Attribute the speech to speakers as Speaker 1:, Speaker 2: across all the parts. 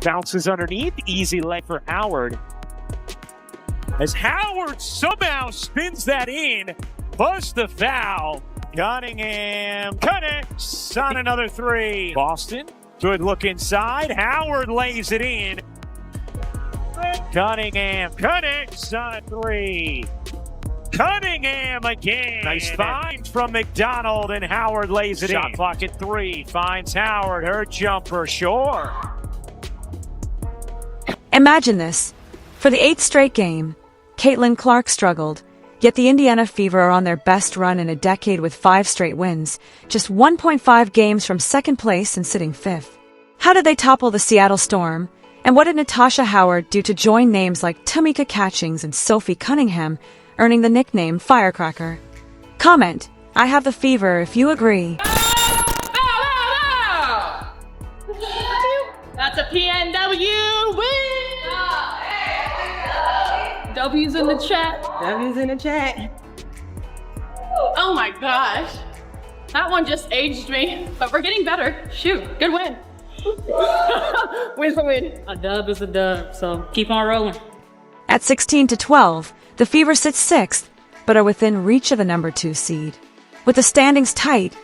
Speaker 1: Bounces underneath, easy leg for Howard. As Howard somehow spins that in, plus the foul. Cunningham connects on another three. Boston, good look inside. Howard lays it in. Cunningham connects on a three. Cunningham again. Nice find from McDonald, and Howard lays it in. Shot clock at 3. Finds Howard. Her jumper, sure.
Speaker 2: Imagine this. For the 8th straight game, Caitlin Clark struggled, yet the Indiana Fever are on their best run in a decade with 5 straight wins, just 1.5 games from second place and sitting 5th. How did they topple the Seattle Storm? And what did Natasha Howard do to join names like Tamika Catchings and Sophie Cunningham, earning the nickname Firecracker? Comment, I have the fever if you agree.
Speaker 3: That's a PNW win! W's in the chat.
Speaker 4: W's in the chat.
Speaker 3: Oh my gosh. That one just aged me, but we're getting better. Shoot, good win. Win's a win.
Speaker 4: A dub is a dub, so keep on rolling.
Speaker 2: At 16-12, the Fever sit 6th, but are within reach of the number 2 seed. With the standings tight,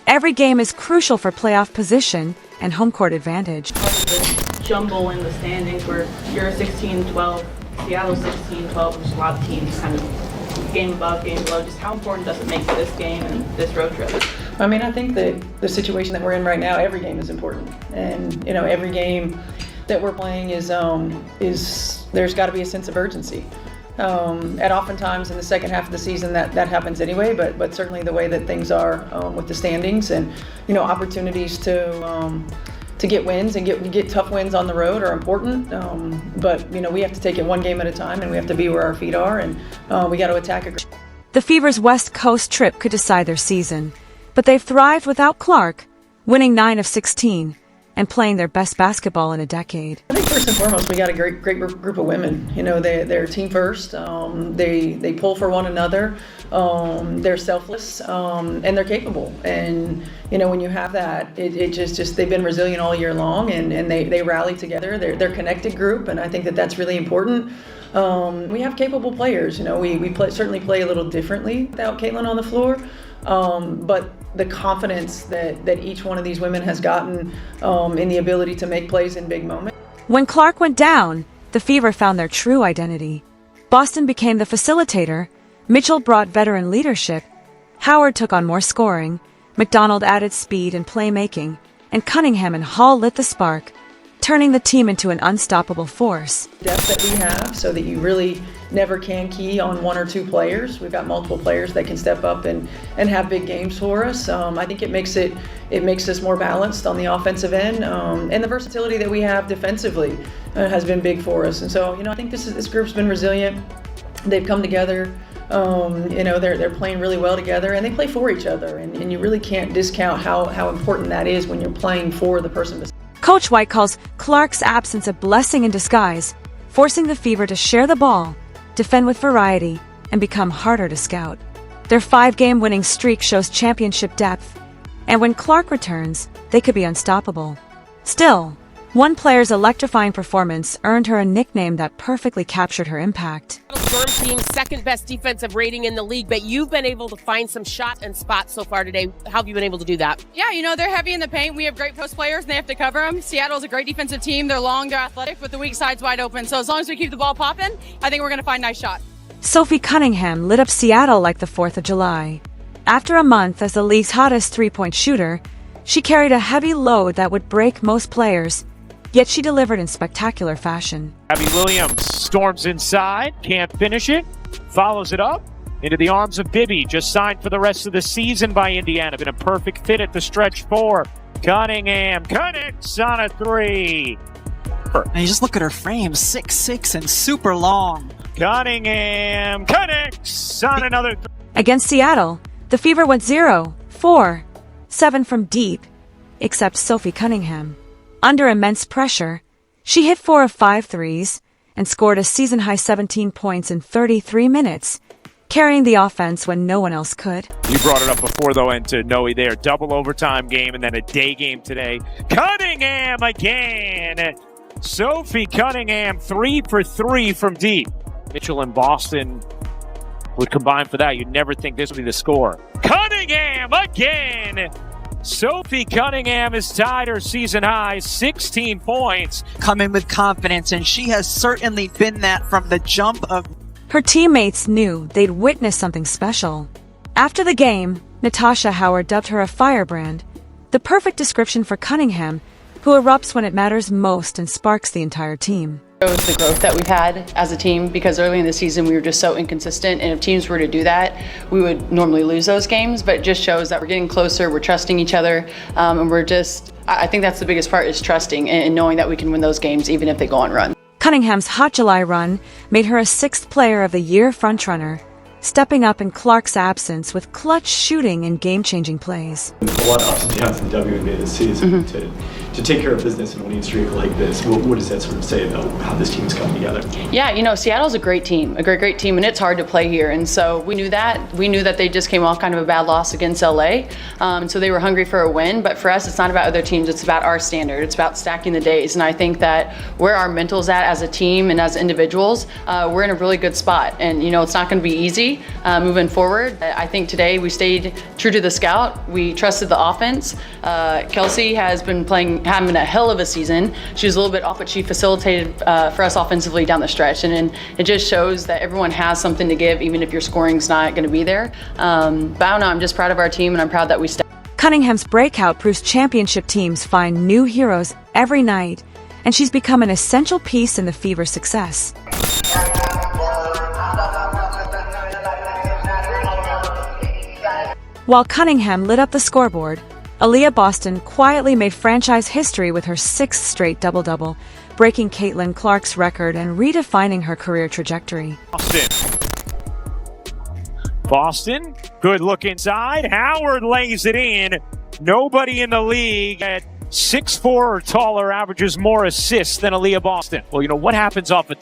Speaker 2: every game is crucial for playoff position and home court advantage.
Speaker 3: The jumble in the standings where you're 16-12, Seattle 16-12, which a lot of teams kind of game above, game below. Just how important does it make for this game and this road trip?
Speaker 5: I mean, I think that the situation that we're in right now, every game is important. And, you know, every game that we're playing is there's got to be a sense of urgency. And oftentimes in the second half of the season that happens anyway, but certainly the way that things are with the standings and, you know, opportunities to get wins and get tough wins on the road are important. But, you know, we have to take it one game at a time, and we have to be where our feet are, and we got to attack it.
Speaker 2: The Fever's West Coast trip could decide their season, but they've thrived without Clark, winning 9 of 16 and playing their best basketball in a decade.
Speaker 5: I think first and foremost, we got a great group of women. You know, they're team first. They pull for one another. They're selfless, and they're capable. And, you know, when you have that, it just they've been resilient all year long, and they rally together. They're a connected group, and I think that's really important. We have capable players. You know, we certainly play a little differently without Caitlin on the floor. But the confidence that each one of these women has gotten in the ability to make plays in big moments.
Speaker 2: When Clark went down, the Fever found their true identity. Boston became the facilitator, Mitchell brought veteran leadership, Howard took on more scoring, McDonald added speed and playmaking, and Cunningham and Hall lit the spark, turning the team into an unstoppable force.
Speaker 5: Depth that we have, so that you really never can key on one or two players. We've got multiple players that can step up and have big games for us. I think it makes us more balanced on the offensive end, and the versatility that we have defensively has been big for us. And so, you know, I think this group's been resilient. They've come together. You know, they're playing really well together, and they play for each other. And you really can't discount how important that is when you're playing for the person.
Speaker 2: Coach White calls Clark's absence a blessing in disguise, forcing the Fever to share the ball, defend with variety, and become harder to scout. Their 5-game winning streak shows championship depth, and when Clark returns, they could be unstoppable. Still, one player's electrifying performance earned her a nickname that perfectly captured her impact.
Speaker 6: Storm team's second best defensive rating in the league, but you've been able to find some shot and spots so far today. How have you been able to do that?
Speaker 3: Yeah, you know, they're heavy in the paint. We have great post players, and they have to cover them. Seattle's a great defensive team. They're long, they're athletic, with the weak sides wide open. So as long as we keep the ball popping, I think we're going to find nice shots.
Speaker 2: Sophie Cunningham lit up Seattle like the 4th of July. After a month as the league's hottest three-point shooter, she carried a heavy load that would break most players, yet she delivered in spectacular fashion.
Speaker 1: Abby Williams storms inside, can't finish it, follows it up into the arms of Bibby, just signed for the rest of the season by Indiana. Been a perfect fit at the stretch 4. Cunningham connects on a 3.
Speaker 7: And you just look at her frame, 6'6" and super long.
Speaker 1: Cunningham connects on another 3.
Speaker 2: Against Seattle, the Fever went 0-4, 7 from deep, except Sophie Cunningham. Under immense pressure, she hit 4 of 5 threes and scored a season-high 17 points in 33 minutes, carrying the offense when no one else could.
Speaker 1: You brought it up before, though, and to Noe there, double overtime game and then a day game today. Cunningham again Sophie Cunningham, 3 for 3 from deep. Mitchell and Boston would combine for that. You'd never think this would be the score. Cunningham again! Sophie Cunningham has tied her season high, 16 points.
Speaker 7: Come in with confidence, and she has certainly been that from the jump of.
Speaker 2: Her teammates knew they'd witnessed something special. After the game, Natasha Howard dubbed her a firebrand, the perfect description for Cunningham, who erupts when it matters most and sparks the entire team.
Speaker 8: Shows the growth that we've had as a team, because early in the season we were just so inconsistent, and if teams were to do that, we would normally lose those games. But it just shows that we're getting closer, we're trusting each other, and we're just, I think that's the biggest part, is trusting and knowing that we can win those games even if they go on run.
Speaker 2: Cunningham's Hot July run made her a 6th Player of the Year frontrunner, stepping up in Clark's absence with clutch shooting and game-changing plays.
Speaker 9: A lot of ups and downs in the WNBA this season. To take care of business in a winning streak like this, what does that sort of say about how this team is coming together?
Speaker 8: Yeah, you know, Seattle's a great team, a great team, and it's hard to play here. And so we knew that. We knew that they just came off kind of a bad loss against LA. And so they were hungry for a win. But for us, it's not about other teams. It's about our standard. It's about stacking the days. And I think that where our mental's at as a team and as individuals, we're in a really good spot. And, you know, it's not going to be easy moving forward. I think today we stayed true to the scout. We trusted the offense. Kelsey has been having a hell of a season. She was a little bit off, but she facilitated for us offensively down the stretch, and it just shows that everyone has something to give, even if your scoring's not going to be there. But I don't know, I'm just proud of our team, and I'm proud that we
Speaker 2: Cunningham's breakout proves championship teams find new heroes every night, and she's become an essential piece in the Fever's success. While Cunningham lit up the scoreboard, Aaliyah Boston quietly made franchise history with her 6th straight double-double, breaking Caitlin Clark's record and redefining her career trajectory.
Speaker 1: Boston, good look inside. Howard lays it in. Nobody in the league at 6'4" or taller averages more assists than Aaliyah Boston. Well, you know, what happens off a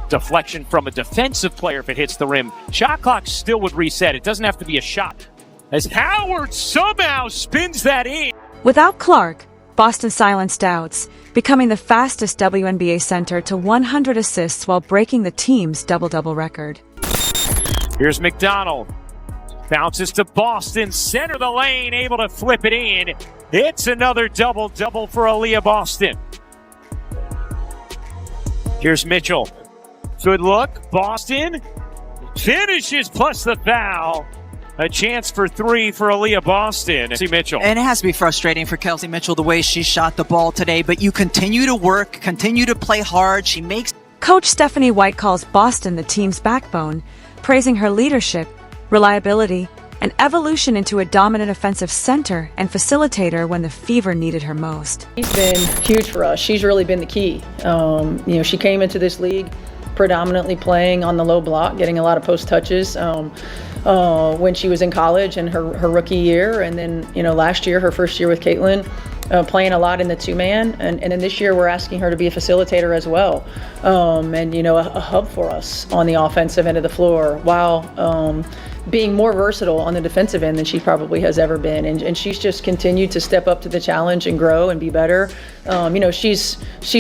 Speaker 1: deflection from a defensive player if it hits the rim? Shot clock still would reset. It doesn't have to be a shot. As Howard somehow spins that in. Without
Speaker 2: Clark, Boston silenced doubts, becoming the fastest WNBA center to 100 assists while breaking the team's double-double record.
Speaker 1: Here's McDonald. Bounces to Boston, center the lane, able to flip it in. It's another double-double for Aaliyah Boston. Here's Mitchell. Good look. Boston finishes plus the foul. A chance for 3 for Aaliyah Boston. See Mitchell.
Speaker 7: And it has to be frustrating for Kelsey Mitchell the way she shot the ball today, but you continue to work, continue to play hard. She makes.
Speaker 2: Coach Stephanie White calls Boston the team's backbone, praising her leadership, reliability, and evolution into a dominant offensive center and facilitator when the Fever needed her most.
Speaker 5: She's been huge for us. She's really been the key. You know, she came into this league predominantly playing on the low block, getting a lot of post touches when she was in college and her rookie year, and then, you know, last year, her first year with Caitlin, playing a lot in the 2-man, and then this year we're asking her to be a facilitator as well, and, you know, a hub for us on the offensive end of the floor, while being more versatile on the defensive end than she probably has ever been, and she's just continued to step up to the challenge and grow and be better. You know, she's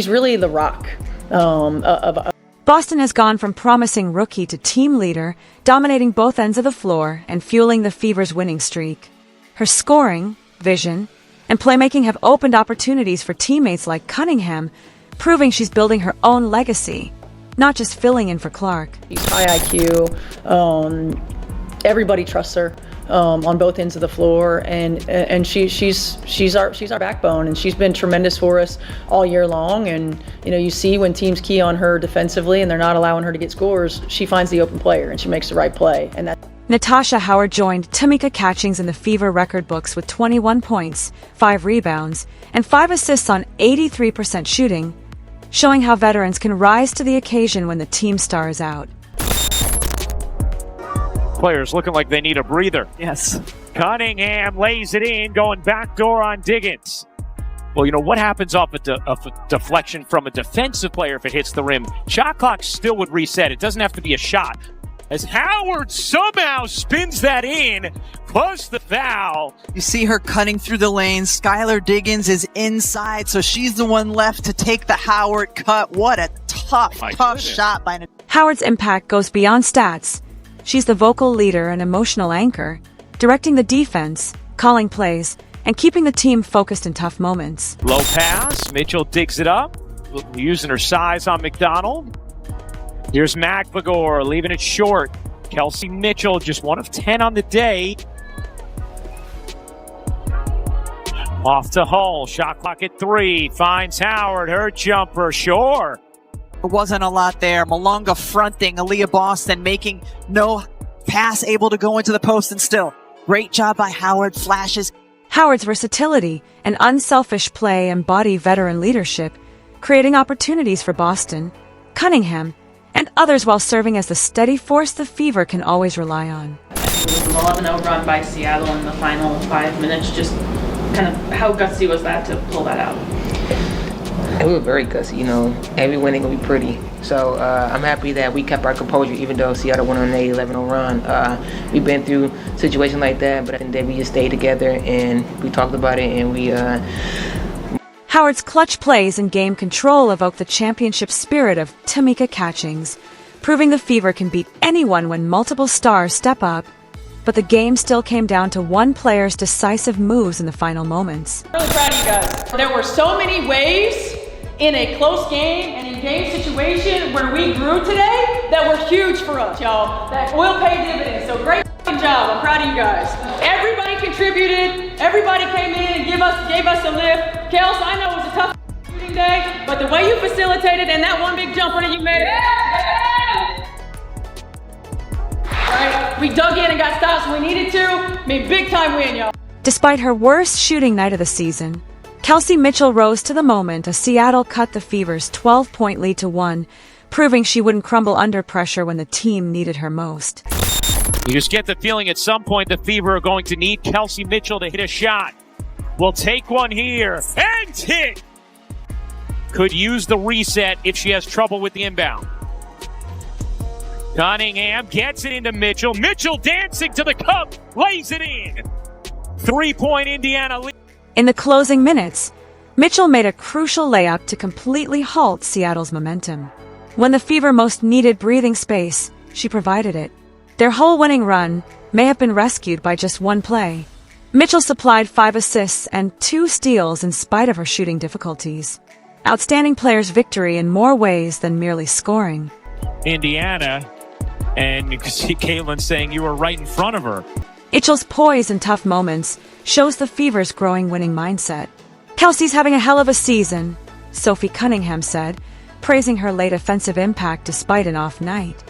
Speaker 5: really the rock of
Speaker 2: Boston has gone from promising rookie to team leader, dominating both ends of the floor and fueling the Fever's winning streak. Her scoring, vision, and playmaking have opened opportunities for teammates like Cunningham, proving she's building her own legacy, not just filling in for Clark.
Speaker 5: She's high IQ. Everybody trusts her on both ends of the floor, and she's our backbone, and she's been tremendous for us all year long. And, you know, you see when teams key on her defensively and they're not allowing her to get scores, she finds the open player and she makes the right play. And that.
Speaker 2: Natasha Howard joined Tamika Catchings in the Fever record books with 21 points, 5 rebounds, and 5 assists on 83% shooting, showing how veterans can rise to the occasion when the team star is out.
Speaker 1: Players looking like they need a breather.
Speaker 7: Yes.
Speaker 1: Cunningham lays it in, going backdoor on Diggins. Well, you know, what happens off a deflection from a defensive player if it hits the rim? Shot clock still would reset. It doesn't have to be a shot. as Howard somehow spins that in, plus the foul.
Speaker 7: You see her cutting through the lanes. Skylar Diggins is inside, so she's the one left to take the Howard cut. What a tough shot by
Speaker 2: Howard's impact goes beyond stats. She's the vocal leader and emotional anchor, directing the defense, calling plays, and keeping the team focused in tough moments.
Speaker 1: Low pass, Mitchell digs it up, using her size on McDonald. Here's McVigor, leaving it short. Kelsey Mitchell, just 1 of 10 on the day. Off to Hull, shot clock at 3, finds Howard, her jumper, sure.
Speaker 7: There wasn't a lot there. Malonga fronting, Aaliyah Boston making no pass able to go into the post, and still, great job by Howard, flashes.
Speaker 2: Howard's versatility and unselfish play embody veteran leadership, creating opportunities for Boston, Cunningham, and others while serving as the steady force the Fever can always rely on.
Speaker 3: It was an 11-0 run by Seattle in the final 5 minutes. Just kind of how gutsy was that to pull that out?
Speaker 10: It was very gutsy, every win ain't gonna be pretty. So I'm happy that we kept our composure even though Seattle went on an 11-0 run. We've been through situations like that, but I think that we just stayed together and we talked about it and we...
Speaker 2: Howard's clutch plays and game control evoke the championship spirit of Tamika Catchings, proving the Fever can beat anyone when multiple stars step up. But the game still came down to one player's decisive moves in the final moments.
Speaker 11: I'm really proud of you guys. There were so many ways in a close game and in game situation where we grew today that were huge for us, y'all. That will pay dividends. So great job. I'm proud of you guys. Everybody contributed. Everybody came in and gave us a lift. Kels, I know it was a tough shooting day, but the way you facilitated and that one big jumper that you made. Right? We dug in and got stops when we needed to. I mean, big time win, y'all.
Speaker 2: Despite her worst shooting night of the season, Kelsey Mitchell rose to the moment as Seattle cut the Fever's 12-point lead to 1, proving she wouldn't crumble under pressure when the team needed her most.
Speaker 1: You just get the feeling at some point the Fever are going to need Kelsey Mitchell to hit a shot. We'll take one here and hit. Could use the reset if she has trouble with the inbound. Cunningham gets it into Mitchell. Mitchell dancing to the cup, lays it in. 3-point Indiana lead.
Speaker 2: In the closing minutes, Mitchell made a crucial layup to completely halt Seattle's momentum. When the Fever most needed breathing space, she provided it. Their whole winning run may have been rescued by just one play. Mitchell supplied 5 assists and 2 steals in spite of her shooting difficulties. Outstanding player's victory in more ways than merely scoring.
Speaker 1: Indiana, and you can see Caitlin saying you were right in front of her.
Speaker 2: Mitchell's poise in tough moments shows the Fever's growing winning mindset. Kelsey's having a hell of a season, Sophie Cunningham said, praising her late offensive impact despite an off night.